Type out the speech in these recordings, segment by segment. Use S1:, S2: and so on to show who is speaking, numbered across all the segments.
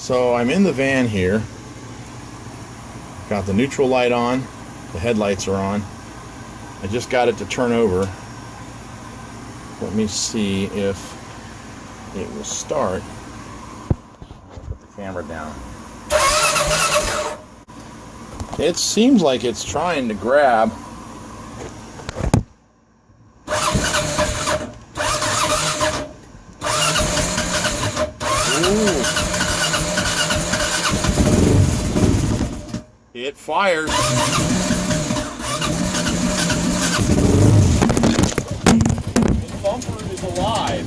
S1: So I'm in the van here. Got the neutral light on. The headlights are on. I just got it to turn over. Let me see if it will start. I'll put the camera down. It seems like it's trying to grab. Ooh. It fires. The bumper is alive.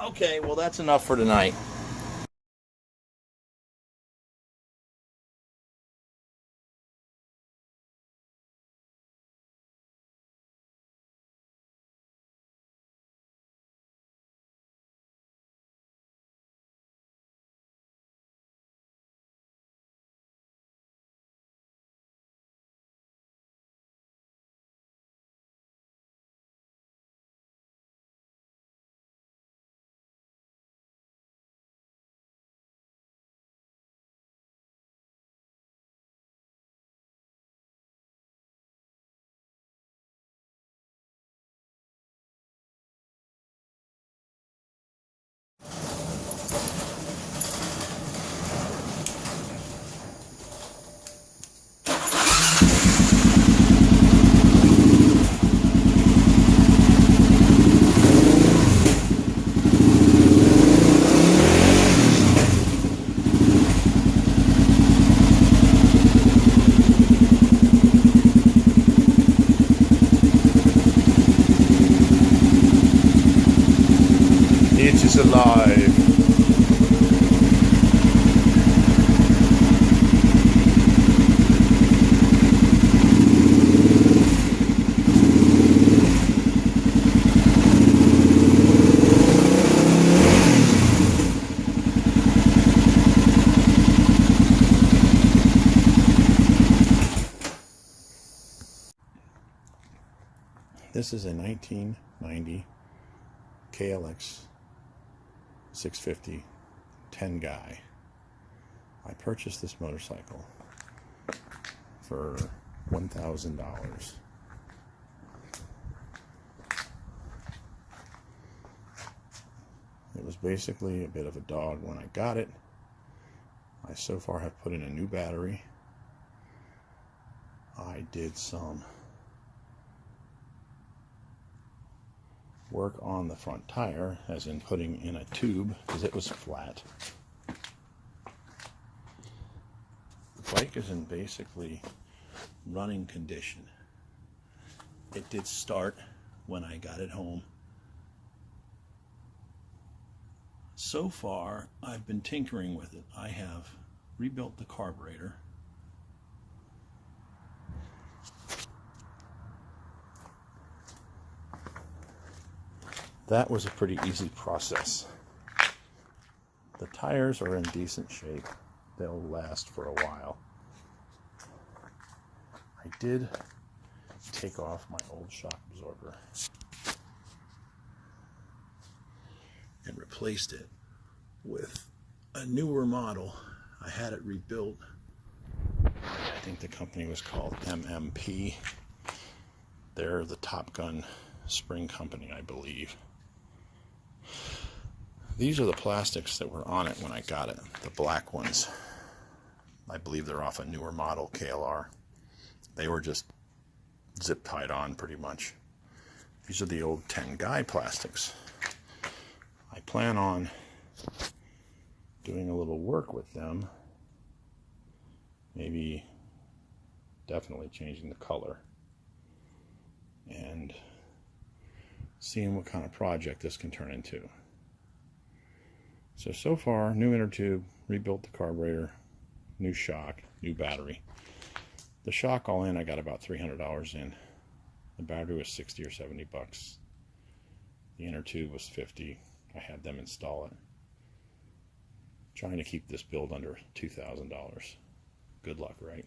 S1: Okay, well that's enough for tonight. It is alive. This is a 1990 KLX 650 Tengai. I purchased this motorcycle for $1,000. It was basically a bit of a dog when I got it. I so far have put in a new battery. I did some work on the front tire, as in putting in a tube, because it was flat. The bike is in basically running condition. It did start when I got it home. So far, I've been tinkering with it. I have rebuilt the carburetor. That was a pretty easy process. The tires are in decent shape. They'll last for a while. I did take off my old shock absorber and replaced it with a newer model. I had it rebuilt. I think the company was called MMP. They're the Top Gun spring company, I believe. These are the plastics that were on it when I got it, the black ones. I believe they're off a newer model, KLR. They were just zip tied on pretty much. These are the old Tengai plastics. I plan on doing a little work with them. Maybe definitely changing the color. And seeing what kind of project this can turn into. So far, new inner tube, rebuilt the carburetor, new shock, new battery. The shock all in, I got about $300 in. The battery was 60 or 70 bucks. The inner tube was 50. I had them install it. Trying to keep this build under $2,000. Good luck, right?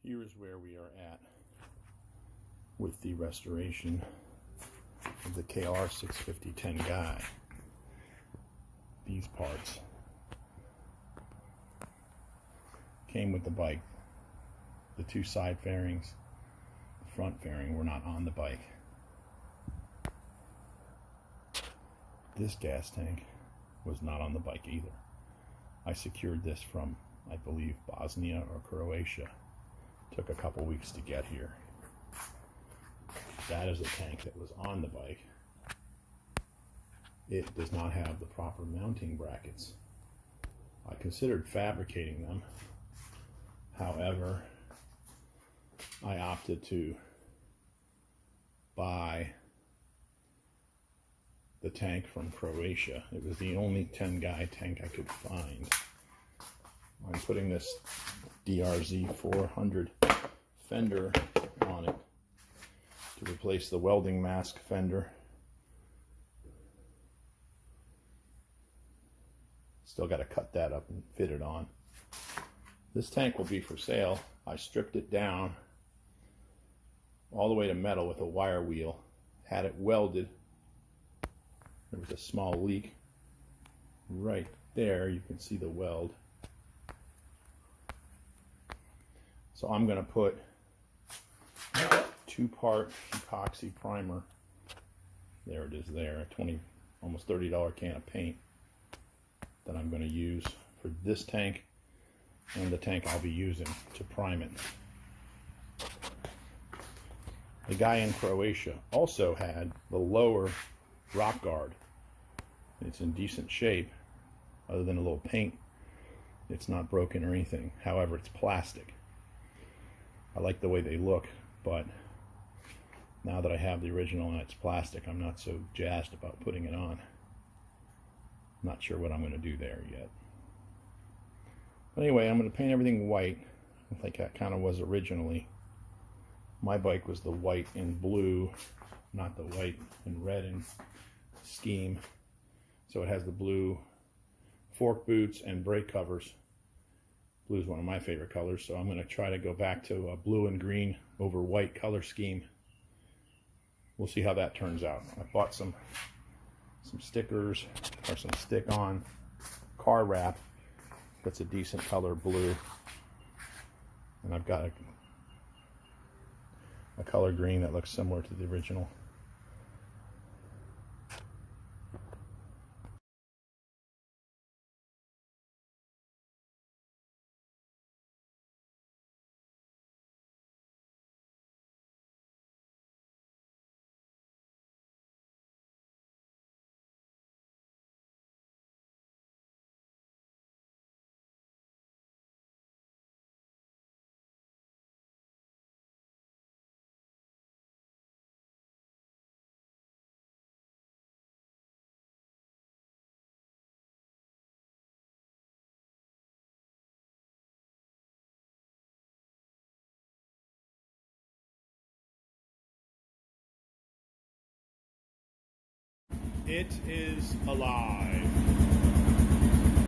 S1: Here is where we are at with the restoration of the KR 650 Tengai. These parts came with the bike. The two side fairings, the front fairing were not on the bike. This gas tank was not on the bike either. I secured this from, I believe, Bosnia or Croatia. Took a couple weeks to get here. That is a tank that was on the bike. It does not have the proper mounting brackets. I considered fabricating them. However, I opted to buy the tank from Croatia. It was the only Tengai tank I could find. I'm putting this DRZ 400 fender on it to replace the welding mask fender. Still got to cut that up and fit it on. This tank will be for sale. I stripped it down all the way to metal with a wire wheel, had it welded. There was a small leak right there. You can see the weld. So I'm going to put 2-part epoxy primer. There it is there, a almost $30 can of paint that I'm going to use for this tank and the tank I'll be using to prime it. The guy in Croatia also had the lower rock guard. It's in decent shape, other than a little paint. It's not broken or anything. However, it's plastic. I like the way they look, but now that I have the original and it's plastic, I'm not so jazzed about putting it on. Not sure what I'm going to do there yet. But anyway, I'm going to paint everything white, like that kind of was originally. My bike was the white and blue, not the white and red and scheme. So it has the blue fork boots and brake covers. Blue is one of my favorite colors, so I'm going to try to go back to a blue and green over white color scheme. We'll see how that turns out. I bought some stickers or some stick-on car wrap that's a decent color blue, and I've got a color green that looks similar to the original. It is alive.